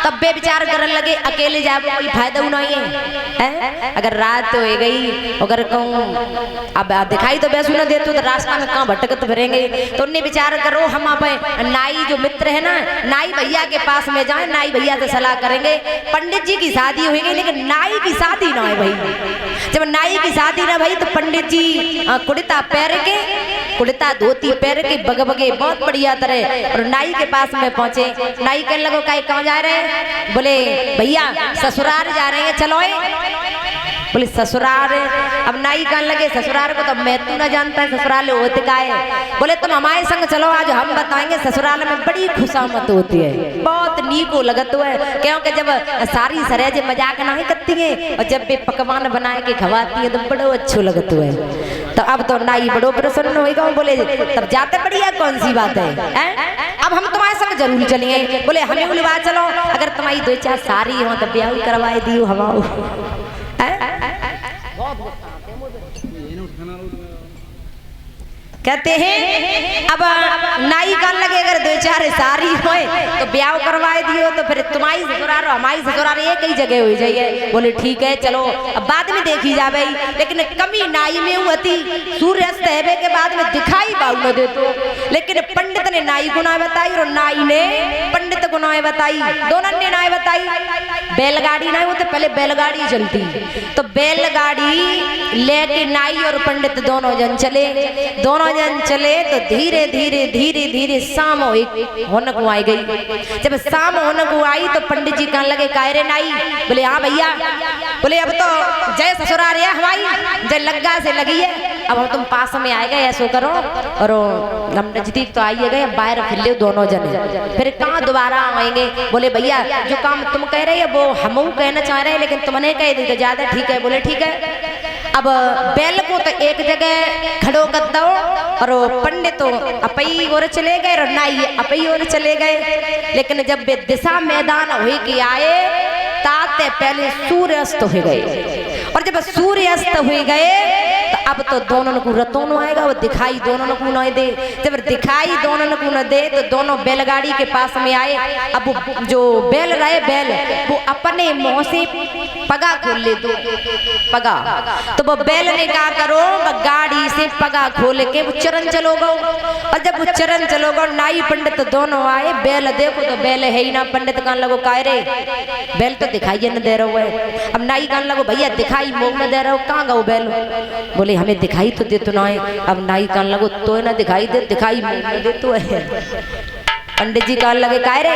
तब बे विचार करने लगे अकेले जाए कोई फायदा नहीं है। अगर रात हो गई अगर कहूँ अब दिखाई तो बेसु न दे तो रास्ता में कहाँ भटकत फिरेंगे। तो उन्हें विचार करो हम आप नाई जो मित्र है ना नाई भैया के पास में जाए, नाई भैया से सलाह करेंगे। पंडित जी की शादी हो गई लेकिन नाई की शादी ना है भाई। जब नाई की शादी ना भाई तो पंडित जी कुर्ता पहन के कुर्ता धोती पहन के बगबगे बहुत बढ़िया तरह और नाई के पास में पहुंचे। नाई कहने लगो कहाँ जा रहे हैं? बोले भैया ससुराल जा रहे हैं, चलो। बोले ससुराल? अब नाई कहने लगे ससुराल को तो मैं तू ना जानता है ससुराल होते का है। बोले तुम हमारे संग चलो, आज हम बताएंगे ससुराल में बड़ी खुशामत होती है, बहुत नीको लगत है। क्योंकि जब सारी सरेज मजाक नहीं करती है और जब भी पकवान बनाए के खवाती है तो बड़ो अच्छो लगत है। तो अब तो नाई बड़ो प्रसन्न होगा। बोले तब जाते बढ़िया कौन सी बात है, अब हम तुम्हारे संग जरूर चलेंगे। बोले हमें बुलवा चलो, अगर तुम्हारी दो चार सारी हो तो ब्याह करवाए दियो हवाओ। कहते हैं अब नाई कान लगे अगर दो चार सारी होए तो ब्याह करवाए दियो तो फिर तुम्हारी ससुराल हमारी ससुराल एक ही जगह हो जाइए। बोले ठीक है चलो, अब बाद में देखी जावे। लेकिन कमी नाई में होती सूर्यास्त है के बाद में दिखाई बाउल दे तो। लेकिन पंडित ने नाई गुनाह बताई और नाई ने पंडित गुनाह बताई, दोनों ने नाई बताई। बैलगाड़ी ना हो तो पहले बैलगाड़ी चलती तो बैलगाड़ी लेके नाई और पंडित दोनों जन चले। दोनों जन चले तो धीरे धीरे धीरे धीरे शाम होने को आई गई। जब शाम होने को आई तो पंडित जी कहने लगे काहे रे नाई? बोले हाँ भैया। बोले अब तो जय ससुराल है हमारी, जय लग्गा से लगी है, अब हम तुम पास में आए गए ऐसो करो और हम नजदीक तो आइए गए, बाहर फिर ले दोनों जने, फिर कहाँ दोबारा आएंगे? बोले भैया जो काम तुम कह रहे हो वो हम कहना चाह रहे हैं लेकिन तुमने कह दी तो ज्यादा ठीक है। बोले ठीक है। अब बैल को तो एक जगह खड़ो कर दो और पंडित तो अपई और चले गए और नाई अपई और चले गए। लेकिन जब वे दिशा मैदान हो के आए ताते पहले सूर्य अस्त हो गए और जब सूर्य अस्त हो गए तो अब तो दोनों को रतों आएगा, वो दिखाई दोनों को न दे। जब दिखाई दोनों को न दे तो दोनों बैलगाड़ी के पास में आए। अब जो बैल रहे बैल वो अपने मुंह से पगा खोल ले दो पगा, तो वो बैल ने कहा करो गाड़ी से पगा खोल के वो चरण चलोगा। और जब वो चरण चलोगा नाई पंडित दोनों आए, बैल देखो तो बैल है ही ना। पंडित कहने लगो काय रे बैल तो दिखाई न दे रहा है। अब नाई कहने लगो भैया दिखाई मुंह में दे रहा हो, कहाँ गो बैल? बोले हमें दिखाई तो दे तो ना है। अब नाई कहने लगो तो ना दिखाई दे, दिखाई मुंह में दे तो है। पंडित जी कहने लगे काय रे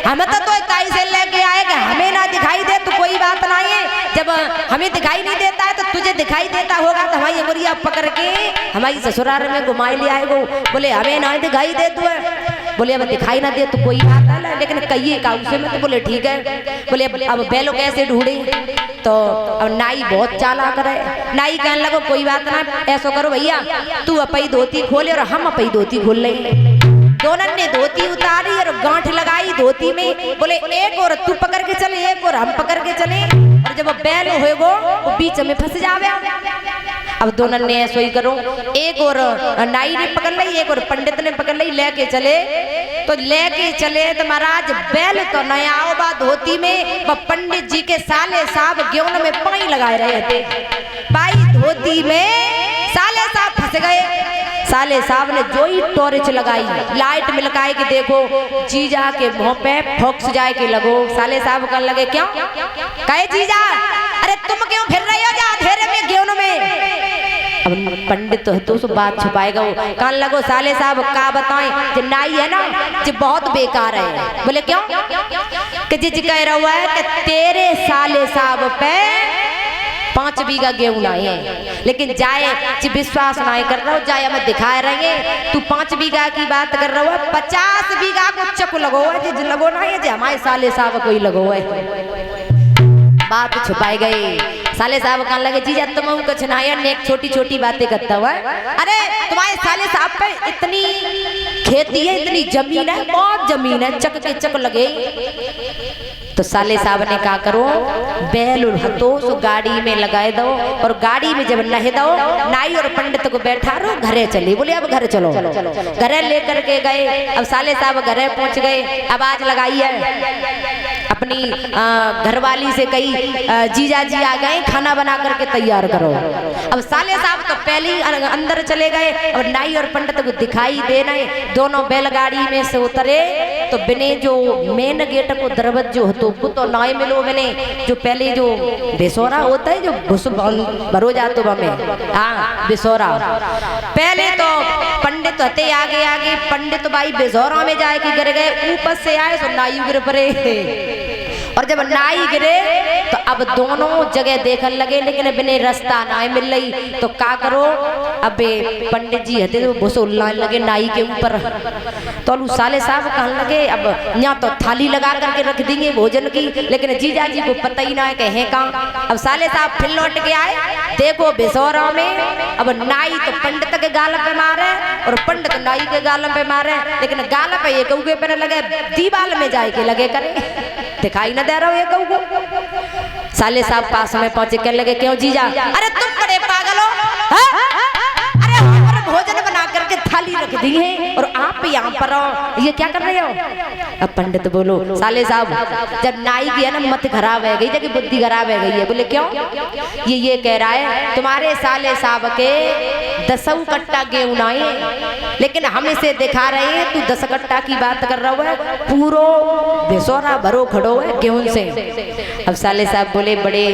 हमें तो ताई से लेके आएगा, हमें ना दिखाई दे तो कोई बात नहीं है, जब हमें दिखाई नहीं देता है तो तुझे दिखाई देता होगा तो हमारी अंगुरिया पकड़ के हमारी ससुराल में घुमाए ले आएगो। बोले हमें ना दिखाई दे तू है। बोले अब दिखाई ना दे तो कोई बात है लेकिन कहिए का उसे में तो बोले ठीक है। बोले अब बैलो कैसे ढूंढे? तो अब नाई बहुत चालाक है। नाई कहने लगो कोई बात ना, ऐसा करो भैया तू अपई धोती खोले और हम अपई धोती खोल लेंगे। दोनों ने धोती उतारी और गांठ लगाई धोती में। बोले एक और तू पकड़ के चले, एक और हम पकड़ के चले, और जब बैल हो वो बीच में फंस जावे। अब दोनों ने ऐसा ही करो, एक और नाई ने पकड़ ली, एक और पंडित ने पकड़ ली, लेके चले। तो लेके चले तो महाराज बैल तो नया आओ धोती में, वह पंडित जी के साले साहब गेहूं में पानी लगाए रहे थे। पाई धोती में साले साहब फंस गए। साले साहब ने जो ही टॉर्च लगाई लाइट में लगाए कि देखो जीजा के मुंह पे फोक्स जाए के लगो। साले साहब कहने लगे क्यों? कहे जीजा अरे तुम क्यों फिर रहे हो जा अंधेरे में गेहूं में? अब पंडित तो सो बात छुपाएगा। वो कहने लगो साले साहब का बताएं जो नाई है ना जो बहुत बेकार है। बोले क्यों? कि जी कह रहा है कि तेरे साले साहब पे 5 बीघा गेहूं लाए हैं, लेकिन जाए विश्वास नहीं कर रहा हो, जाए हमें दिखाए रहेंगे तू 5 बीघा की बात कर रहा है, 50 बीघा को चक लगो है जी लगो ना है जी हमारे साले साहब कोई लगो है। बात छुपाए गए। साले साहब कहने लगे जीजा तुम कुछ ना नेक छोटी छोटी बातें करता हुआ। अरे तुम्हारे साले साहब पे इतनी खेती है, इतनी जमीन है, बहुत जमीन है, चक के चक लगे। तो साले साहब ने कहा करो बैल और हथोस गाड़ी में लगाए दो और गाड़ी में जब नह दो नाई और पंडित को बैठा रो घरे चली। बोले अब घर चलो। घरे लेकर के गए। अब साले साहब घरे पहुंच गए। आवाज लगाई है अपनी घरवाली से कही जीजा जी आ गए, खाना बना करके तैयार करो। अब साले साहब तो पहले ही अंदर चले गए और नाई और पंडित को दिखाई देना है। दोनों बैलगाड़ी में से उतरे तो बिने जो मेन गेट को दरवाजा जो तो तो नाई मिलो बने जो पहले जो बेसोरा होता है जो घुस भरो जातो बमे, हाँ बेसोरा। पहले तो पंडित हते आगे आगे, पंडित भाई बेसोरा में जाए कि गिर गए, ऊपर से आए तो नाई गिर पड़े। और जब नाई गिरे तो अब दोनों जगह देखने लगे लेकिन बिने रास्ता ना मिल रही। तो का करो, अबे पंडित जी हते तो भूसो उल्लाने लगे नाई के ऊपर। तो साले साहब कहने लगे अब यहाँ तो थाली लगा करके रख देंगे भोजन की, लेकिन जीजा जी को पता ही ना है कहे कहाँ। अब साले साहब फिर लौट के आए, देखो बेसौरा में अब नाई तो पंडित के गाल पे मारे और पंडित नाई के गाल पे मारे, लेकिन गाल पे एक उगे पे लगे, दीवाल में जाए के लगे करे, दिखाई न दे रहा हो ये कहू को। साले साहब पास में पहुंचे, कहने लगे क्यों जीजा? अरे तुम बड़े पागल हो, अरे हमारे भोजन बना करके थाली रख दी है और आप यहाँ पर हो, ये क्या कर रहे हो? अब पंडित बोलो साले साहब जब नाई की है ना मत खराब है गई, जबकि बुद्धि खराब है गई है। बोले क्यों? ये कह रहा है तुम्हारे साले साहब के 10 कट्टा गेहूं आए, लेकिन हम इसे दिखा रहे हैं तू 10 कट्टा की बात कर रहा है, पूरो बेसोरा भरो खड़ो है गेहूं से। अब साले साहब बोले बड़े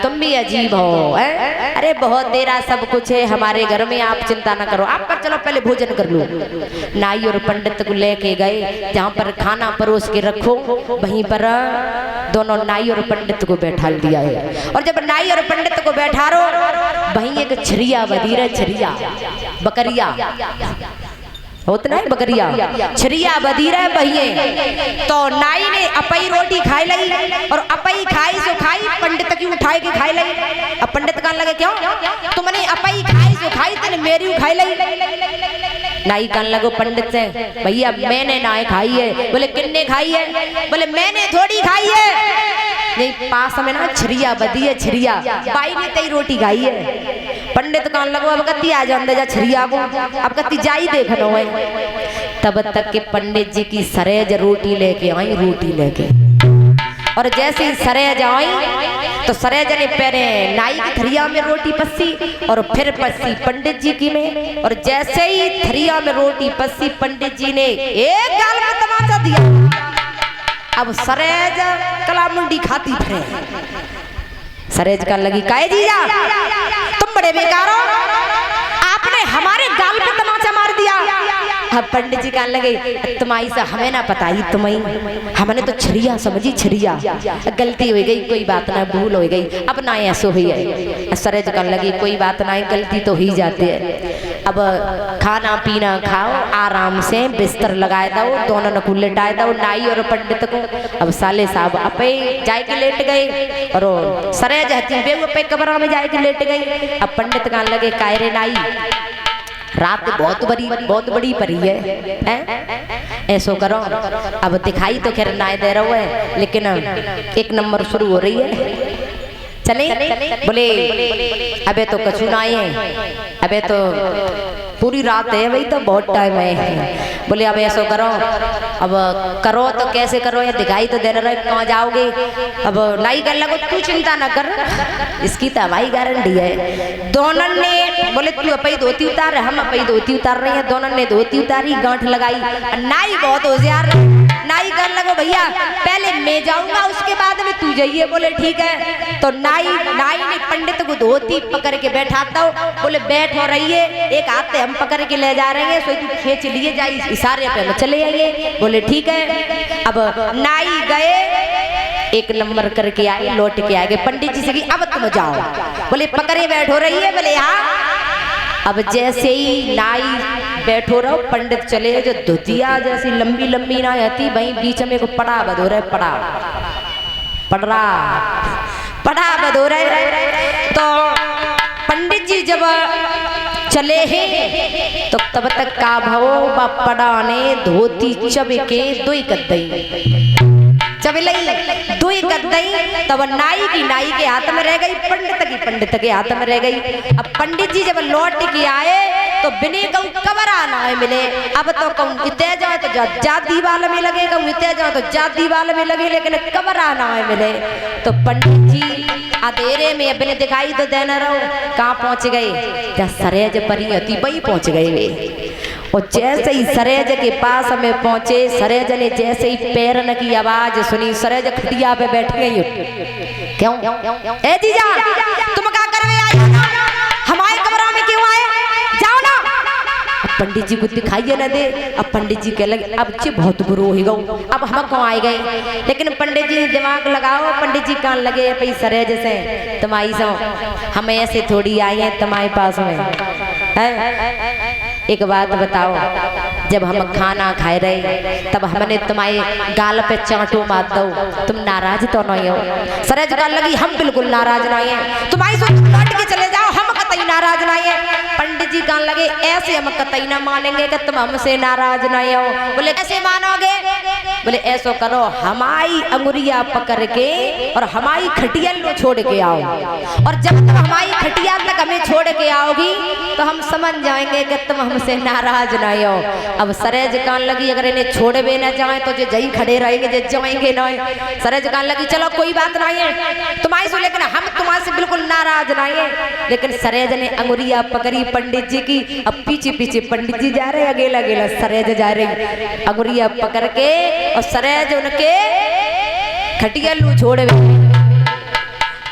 तुम भी अजीब हो, अरे बहुत तेरा सब कुछ है हमारे घर में, आप चिंता ना करो, आप पर चलो पहले भोजन कर लो। नाई और पंडित को लेके गए, जहाँ पर खाना परोस के रखो वहीं पर दोनों नाई और पंडित को बैठा दिया है। और जब नाई और पंडित को बैठा रो वहीं एक छरिया बधी रहे, छरिया बकरिया होता है, बकरिया छरिया बधी रहे बहिए। तो नाई ने अपई रोटी खाई लगी और अपई खाई सो खाई पंडित की उठाई के खाई लगी। अब पंडित कहने लगे क्यों तुमने अपई खाई सो खाई तेने मेरी खाई लगी। नाई कहने लगो पंडित से भैया मैंने ना खाई है। बोले किन्ने खाई है? बोले मैंने थोड़ी खाई है, यही पास में ना छरिया बदी है, छरिया बाई ने तई रोटी खाई है। पंडित कहने लगो अब कत्ती आ जान दे जा छरिया को, अब कत्ती जाई देखनो है। तब तक के पंडित जी की सरेज रोटी लेके आई, रोटी लेके, और जैसे ही सरेज आई तो सरेज ने पहले नाई की थरिया में रोटी पसी और फिर पसी पंडित जी की में, और जैसे ही थरिया में रोटी पसी पंडित जी ने एक गाल में तमाचा दिया। अब सरेज कला मुंडी खाती फिरे। सरेज का लगी काहे जीजा तुम बड़े बेकार हो, आपने हमारे गाल पे तमाचा मार दिया। अब पंडित जी कहने लगे तुम्हारी से हमें ना पता ही, तुम्हें हमने तो छरिया समझी, छरिया गलती हो गई, कोई बात ना, भूल हो गई, अब ना ऐसा हुई है। सरेज कहने लगी कोई बात ना, गलती तो ही जाती है, अब खाना पीना खाओ आराम से, बिस्तर लगाए दो, दोनों को लेटाए दो नाई और पंडित को। अब साले साहब अपे जाए के लेट गए और सरेज हती पे कमरा में जाए के लेट गई। अब पंडित कहने लगे कायरे नाई रात बहुत बड़ी परी है, ऐसो करो। अब दिखाई तो खैर ना दे रहा है, लेकिन एक नंबर शुरू हो रही है, चले? बोले अबे तो कछु ना है, अबे तो पूरी रात है भाई, तो बहुत टाइम है। बोले अब ऐसा करो, अब करो तो कैसे करो, ये दिखाई तो दे रहा है, कहाँ जाओगे? अब नाई कर लगो तू चिंता ना कर, इसकी तो हमारी गारंटी है। दोनों ने बोले तू अपई धोती उतार, हम अपई धोती उतार रहे हैं। दोनों ने धोती उतारी, गांठ लगाई। नाई बहुत होशियार, नाई कर लगो भैया पहले मैं जाऊंगा उसके बाद में तू जाइए। बोले ठीक है। तो नाई ने पंडित को धोती पकड़ के बैठाता हो, बोले बैठ हो रही है, एक हाथ से हम पकड़ के ले जा रहे हैं, सो तू खींच लिए जाए, इशारे पे हम चले आइए। बोले ठीक है। अब नाई गए, एक नंबर करके आए, लौट के आए पंडित जी से कि अब तुम जाओ। बोले पकड़े बैठ हो रही है? बोले हाँ। अब जैसे ही नाई बैठो रहो, पंडित चले, जो धोतिया जैसी लंबी लंबी ना आती वहीं बीच में को पड़ा बदो रहे, पड़ा बदो रहे। तो पंडित जी जब चले हैं तो तब तक का भवो पड़ा ने धोती चबके दुई कद्दई चबलई दुई कद्दई, तब नाई के हाथ में रह गई, पंडित के हाथ में रह गई। अब पंडित जी जब लौट के आए तो बिने कहूँ कबरा ना मिले। अब तो कहूँ इतने जाए तो जा दीवाल में लगे, कहूँ इतने जाए तो जा दीवाल में लगे, लेकिन कबरा ना मिले। तो पंडित जी अधेरे में अपने दिखाई तो देना रहो, कहाँ पहुँच गए? क्या सरेज परी अति बई पहुँच गए वे। और जैसे ही सरेज के पास में पहुंचे, सरेज ने जैसे ही पैरन की आवाज सुनी, सरेज खटिया पे बैठ गई। क्यों? ए जीजा, तुम क्या करने आए? हमारे कमरा में क्यों आए? जाओ ना। पंडित जी को दिखाइए न दे। अब पंडित जी कह लगे अब जी बहुत बुरो हो गो, अब हम कौन आए गए। लेकिन पंडित जी दिमाग लगाओ, पंडित जी कान लगे पई सरेज से तुम्हारी सो हम ऐसे थोड़ी आए हैं तुम्हारे पास में है। एक बात बताओ, जब हम खाना खाए रहे तब हमने तुम्हारे गाल पे चांटो मार दो, तुम नाराज तो नहीं हो? सरेज गाल लगी हम बिल्कुल नाराज नहीं है, तुम्हारी सो लौट के चले जाओ, हम कतई नाराज नहीं है। पंडित जी कान लगे ऐसे हम कतई ना मानेंगे कि तुम हमसे नाराज नहीं हो। बोले कैसे मानोगे? बोले ऐसो करो, हमारी अंगुरिया पकड़ के और हमारी खटिया लो छोड़ के आओ, और जब तुम हमारी खटिया तक हमें छोड़ के आओगी तो हम समझ जाएंगे कि तुम हमसे नाराज नहीं हो। अब सरेज कान लगी अगर इन्हें छोड़े ना जाए तो जो जही खड़े रहेंगे, जो जाएंगे नहीं। सरेज कान लगी चलो कोई बात नहीं है तुम्हारी से, लेकिन हम तुम्हारे से बिल्कुल नाराज नहीं है। लेकिन सरेज ने अंगुरिया पकड़ी पंडित जी की। अब पीछे पीछे पंडित जी जा रहे, अकेला अकेला सरेज जा रही अंगुरिया पकड़ के, और सरेज उनके खटियालू छोड़े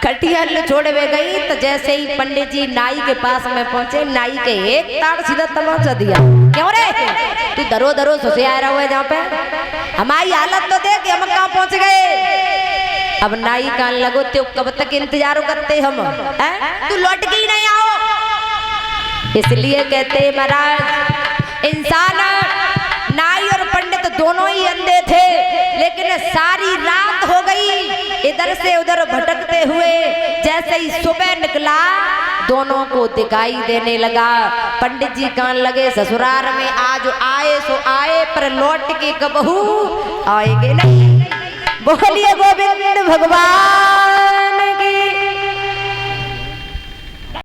खटियाल छोड़वे गई। तो जैसे ही पंडित जी नाई के पास में पहुंचे, नाई के एक ताड़ सीधा तमाचा दिया। क्यों रे तू दरो दरो सुसे आ रहा है जहाँ पे? हमारी हालत तो देख हम कहाँ पहुंच गए। अब नाई कान लगो तो कब तक इंतजार करते हम तू लौट के ही नहीं आओ। इसलिए कहते महाराज इंसान नाई और पंडित दोनों ही अंधे थे, लेकिन सारी रात हो गई इधर से उधर भटकते हुए। जैसे ही सुबह निकला दोनों को दिखाई देने लगा। पंडित जी कान लगे ससुराल में आज आए सो आए, पर लौट के कबहू आएंगे नहीं। बोलिए गोविंद भगवान।